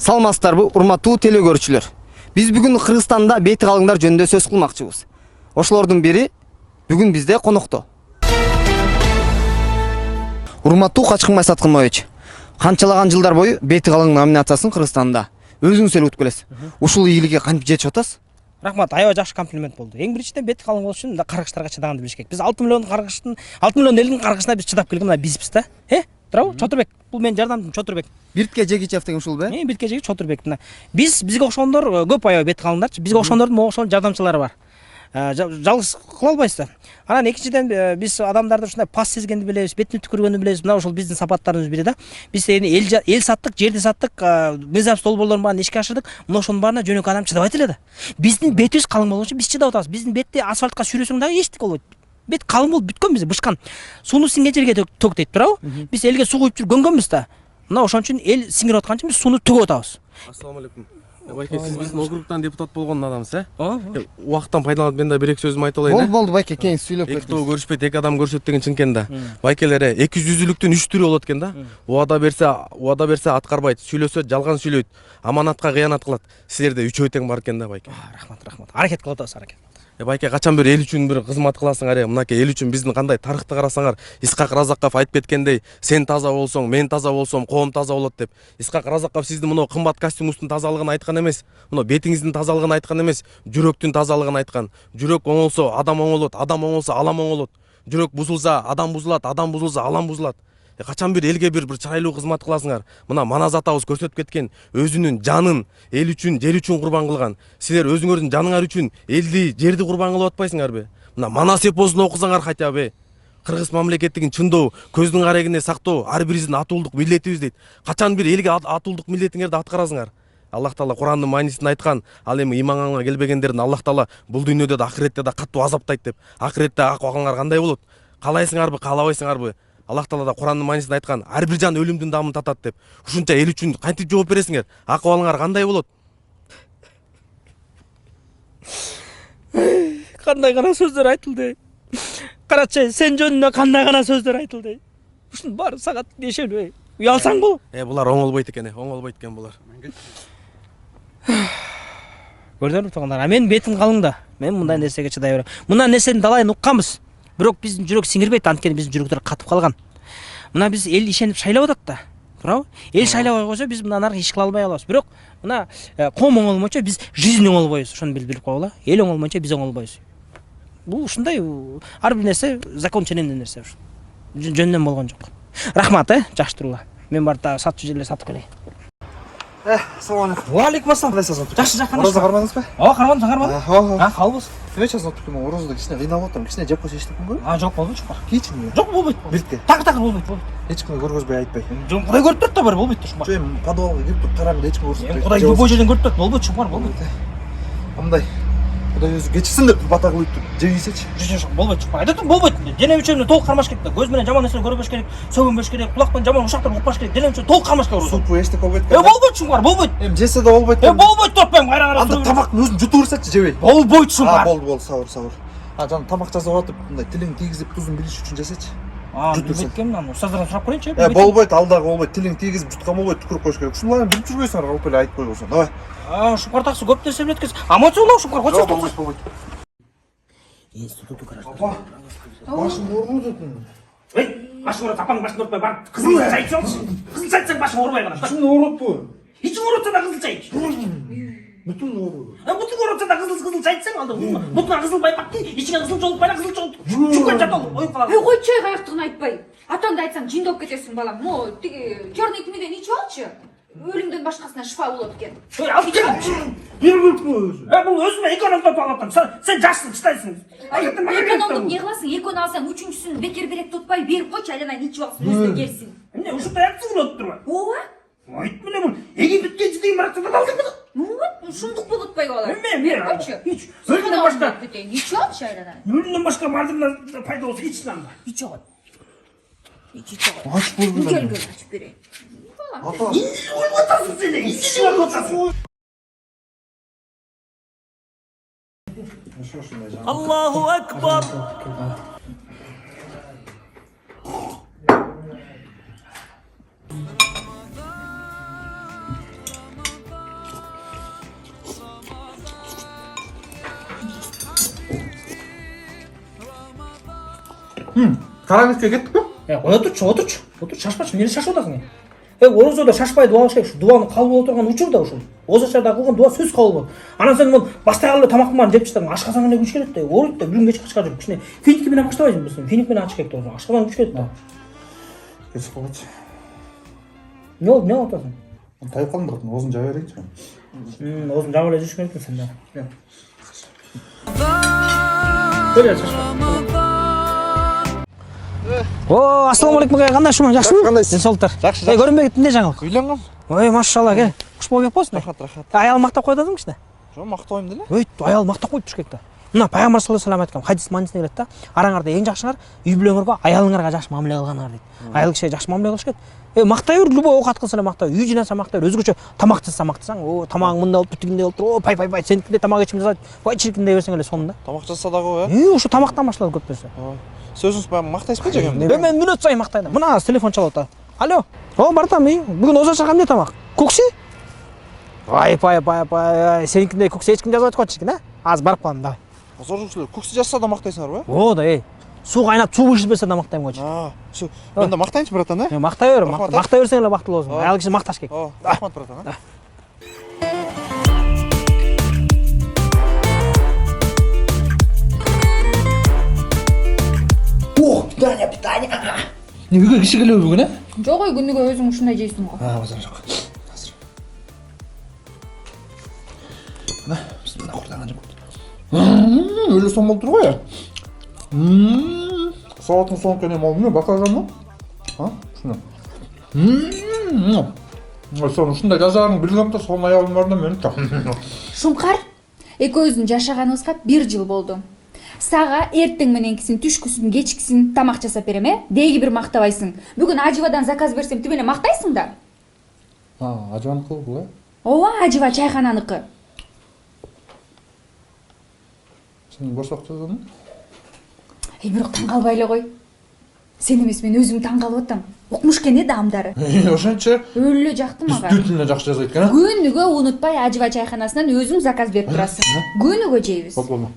Саламатсыздарбы, урматтуу теле көрүүчүлөр. Биз бүгүн Кыргызстанда бети калыңдар жөнүндө сөз кылмакчыбыз. Ошолордун бири бүгүн бизде конокто. Урматтуу Качкынбай Саткынбаевич, канчалаган жылдар бою бети калың номинациясын Кыргызстанда өзүңүз эле өткүлөсүз. Ушул ийгиликке кантип жетип атасыз? Рахмат, аябай жакшы комплимент болду. Эң биринчиден бети калың болуш үчүн каргыштарга чыдаганды билиш керек. Биз 6 миллион каргыштын, 6 миллион элдин каргышына биз чыдап келген мына бизбиз да. Туурабы? Чотурбек. Бул менин жардамчым Чотурбек. Биртке Жегичев деген ушул бе? Биртке Жегичев Чотурбек. Мына бизге окшогондор көп аябай бети калыңдарчы. Бизге окшогондордун могу окшогон жардамчылары бар. Жалгыз кыла албайсыз. Анан экинчиден биз адамдарды ушундай пас сезгенди билебиз, бетине түкүргөндү билебиз. Мына ошол биздин сапаттарыбыздын бири да. Биз эл саттык, жерди саттык, мыйзам долбоорлорун баарын ишке ашырдык. Мына ошонун баарына жөнөкөй адам чыдабайт эле да. Биздин бетибиз калың болгон үчүн биз чыдап атабыз. Биздин бетти асфальтка сүйрөсөң дагы эчтеке болбойт. Бет калың болуп бүткөн бизде бышкан. Сууну сиңген жерге төгөйт, туурабы? Биз элге суу куюп жүргөнгөнбүз да. Мына ошон үчүн эл сиңирип аткан үчүн биз сууну төгөп атабыз. Ассаламу алейкум. Байке, сиз биздин округтан депутат болгон адамсыз, Убактан пайдаланып мен да бир эки сөзүм айта алайын. Болду байке, кийин сүйлөп кетиңиз. Эки тоо көрүшпөйт, эки адам көрүшөт деген чын экен да. Байкелер 200-лүктүн 3 түрү болот экен да. Убада берсе аткарбайт, сүйлөсө жалган сүйлөйт, аманатка кыянат кылат. Силерде үчөө тең бар экен да, байке. Рахмат. Аракет кылып атабыз, аракет. Байке, качан бир эл үчүн бир кызмат кыласыңар, мынакей эл үчүн биздин кандай тарыхты карасаңар, Исхак Разаков айтып кеткендей, сен таза болсоң, мен таза болсом, коом таза болот деп. Исхак Разаков сиздин мына кымбат костюмуңуздун тазалыгын айткан эмес, мына бетиңиздин тазалыгын айткан эмес, жүрөктүн тазалыгын айткан. Жүрөк оңолсо, адам оңолот, адам оңолсо, алам оңолот. Жүрөк бузулса, адам бузулат, адам бузулса, алам бузулат. Качан бир элге бир чырайлуу кызмат кыласыңар. Мына Манас атабыз көрсөтүп кеткен, өзүнүн жанын эл үчүн, жер үчүн курбан кылган. Силер өзүңөрдүн жаныңар үчүн элди, жерди курбан кылып атпайсыңарбы? Мына Манас эпосун окусаңар хотя бы. Кыргыз мамлекеттигин чындоо, көздүн карегине сактоо ар бирибиздин атуулдук милдетибиз дейт. Качан бир элге атуулдук милдетиңерди аткарасыңар? Аллах Таала Курандын маанисин айткан, ал эми иманга келбегендердин Аллах Таала бул дүйнөдө да ахиретте да катуу азаптайт деп. Ахиретте акыбаңар кандай болот? Каалайсыңарбы, каалабайсыңарбы? Аллах Таала да Курандын маанисин айткан, ар бир жан өлүмдүн дамын татат деп. Ушунча эл үчүн кантип жооп бересиңер? Акыбалыңар кандай болот? Кандай гана сөздөр айтылды. Карачы, сен жөнүндө кандай гана сөздөр айтылды. Ушунун баары сага дешелбей. Уялсаң го? Булар оңолбойт экен, булар. Көрдүңөрбү туугандар? Мен бетим калың да. Мен мындай нерсеге чыдай берем. Мына нерсенин далайын укканбыз. Бирок биздин жүрөк сиңирбейт, анткени биздин жүрөктөр катып калган. Мына биз эл ишенип шайлап атат да. Туурабы? Эл шайлабай койсо биз мына наркы иш кыла албай калабыз. Бирок мына коом оңолмойчо биз жизнь оңолбойбуз. Ошону билип койгула. Эл оңолмойчо биз оңолбойбуз. Бул ушундай ар бир нерсе закон ченемдүү нерсе. Жөндөн болгон жок. Рахмат, жакшы тургула. Мен барып да сатчу жерлер сатып келейин. Assalomu alaykum. Ва алейкум ассалам. Кандайсыз? Жакшы жакан. Орозо кармадыңызбы? Кармадым. Кабыл болсун. Эмне жазып отурмун? Орозодо кичине кыйналып атам. Кичине жеп койсо эчтекпи? Жок болбойт чукар. Кийчи. Жок болбойт. Биртке. Такыр болбойт. Эч кимге көргөзбөй айтпай. Жок, Кудай көрүп турат да бар, болбойт чукар. Жо эми подвалга кирип туруп караңды, эч ким көрсөтпөйт. Кудай любой жерден көрүп турат, болбойт чукар, болбойт. Андай. Кудай өзү кечирсин деп бата кылып жегийсечи. Жок, болбойт чукар. Айдатым болбойт. Дене мүчөмдү толук кармаш керек да. Көз менен жаман нерсе көрбөш керек, сөгүнбөш керек, кулак менен жаман ушактарды укпаш керек. Дене мүчө толук кармаш керек. Супу эчтеке болбойт. Болбойт чукар, болбойт. Эми жесе да болбойт. Болбойт деп мен кайра-кайра. Анда тамактын өзүн жутуп берсечи жебей. Болбойт чукар. Болду, сабыр. Жана тамак жасап атып, мындай тилиң тийгизип тузун билиш үчүн жесечи. Жутурсам. Аны устаздардан сурап көрөйүнчү. Болбойт, алдағы болбойт. Тилиң тийгизип жуткан болбойт, түкүрүп коюш керек. Ушуларды билип жүрбөйсүңөр, алып эле айтып койгонсуң. Давай. Шукар таксы көп нерсе билет экенсиң. Амансыз Шукар, койсо. Болбойт. Институту гараж. Башым оорудун. Башың ооруп, апаң башын оорутпай бар. Кызыл чай ичсеңчи. Кызыл чай ичсең башың оорубай калат. Ичим оорутпу. Ичиң оорутса да кызыл чай ич. Бүтүн ооруду. Бүтүн оорутса да кызыл чай ичсең алды. Бутуңа кызыл байпак ки, ичиңе кызыл жолуп байла, кызыл жолуп. Чуккан жат ол, оюп калат. Кой чай каяктыгын айтпай. Атаңды айтсаң жиндоп кетесиң балам. Мо тиги черный тмиден ичип алчы. Өлүмдөн башкасына шифа болот экен. Ал ичем. Бул өзүмө экономдоп алып атам. Сен жашсың, чытайсың. Экономдук не кыласың? Экөөнү алсаң, үчүнчүсүн бекер берек тутпай берип койчу, айланайын ичип алсын, өзүнө келсин. Эмне ушундай акция болуп турбу? Ооба. Айт менен бул Египетке жидейм баратсадан алдыңбы? Ушундук болуп атпай калат. Берип койчу. Өлүмдөн башка. Ичип алчы, айланайын. Өлүмдөн башка бардыгына пайда болсо ичсин анда. Ичип ал. Ачып болду. Гел ачып берейин. Ата. Өлүп атасың сен. Ичип атасың. Allahu Ekber. Карабекке кеттикпи? Отурчу, шашпачы, эмне шашып атасың? Орозодо шашпай дуа кылыш керек. Дуанын кабыл боло турган учурда ушул. Озачарда кылган дуа сөз кабыл болот. Анан сен могу баштагы эле тамактын баарын жеп чыктың, ашказан эле күч келет да. Ооруйт да, бирин кечке чыгар жүрүп. Кичине финики менен баштабайсың биз. Финик менен ачык керек да. Ашказан күч келет да. Кечип калгачы. Не болду, не болуп атасың? Тайып калдым бирок, оозун жаба берейинчи. Озун жаба эле жүрүш керекпи сен да. Келе шашпа. О, ассаламу алейкум, кандай ушума, жакшымы? Кандайсыз? Ден соолуктар. Жакшы. Көрүнбөйт эмне жаңылык? Үйлөнгөм. Ой, машалла, кел. Куш болуп болсун. Рахат. Аял мактап коет атасың кичине. Жо мактабайм деле. Ой, аял мактап коюп туруш керек да. Мына пайгамбар саллаллаху алейхи вассалам айткан хадис маанисине келет да. Араңарда эң жакшыңар үй бүлөңөргө, аялыңарга жакшы мамиле кылганыңар дейт. Аял кишиге жакшы мамиле кылыш керек. Мактай бер, любой оокат кылса эле мактай, үй жыйнаса мактай, өзгөчө тамак жасаса мактасаң, о, тамагың мындай болуптур, тигиндей болуптур, о, пай, сеникиндей тамак ичим жасайт, пай чиркин дей берсең эле сонун да. Тамак жасаса дагы ой. Ушу тамактан башталат көп нерсе. Сөзүңүз баягы мактайсызбы жеңем? Мен мүнөт сайын мактайм. Мына телефон чалып атат. Алло. О, бартам, бүгүн озачак эмне тамак? Кукси? Пай, сеникиндей кукси эч ким жазбайт го чиркин, Азыр барып калам, давай. Озорчулар кукси жасса да мактайсыңарбы? О, да, суу кайнап, суу бышырбесе да мактайм го чиркин. Мен да мактайынчы братан, Мактай бер, Рахмат, мактай берсең эле бактылуу болосуң. Аял киши макташ керек. Рахмат братан. О, питание. Үйгө киши келеби бүгүн, Жок ой, күнүгө өзүң ушундай жейсиң го. Базар жок. Азыр. Мына бисмилла курдаган жок. Өлө сом болуп турбу я? Сабаттын соң кене молму, бакалганмы? Шуну. Сон ушундай жазарын билгем да, сонун аялым бар да менин да. Шумкар, экөөбүздүн жашаганыбызга 1 жыл болду. Сага эртең мененкисин, түшкүсүн, кечкисин тамак жасап берем, Деги бир мактабайсың. Бүгүн Аживадан заказ берсем, тип эле мактайсың да. Ажыбаныкы бул, Ооба, Ажива чайхананыкы. Сен борсок жаздың? Бирок таң калбай эле кой. Сен эмес, мен өзүм таң калып атам. Укмуш экен даамдары. Ошончо. Өлө эле жакты мага. Бүтүнүнө жакшы жазайт экен, Күнүгө унутпай Ажива чайханасынан өзүң заказ берип турасың. Күнүгө жейбиз. Болду.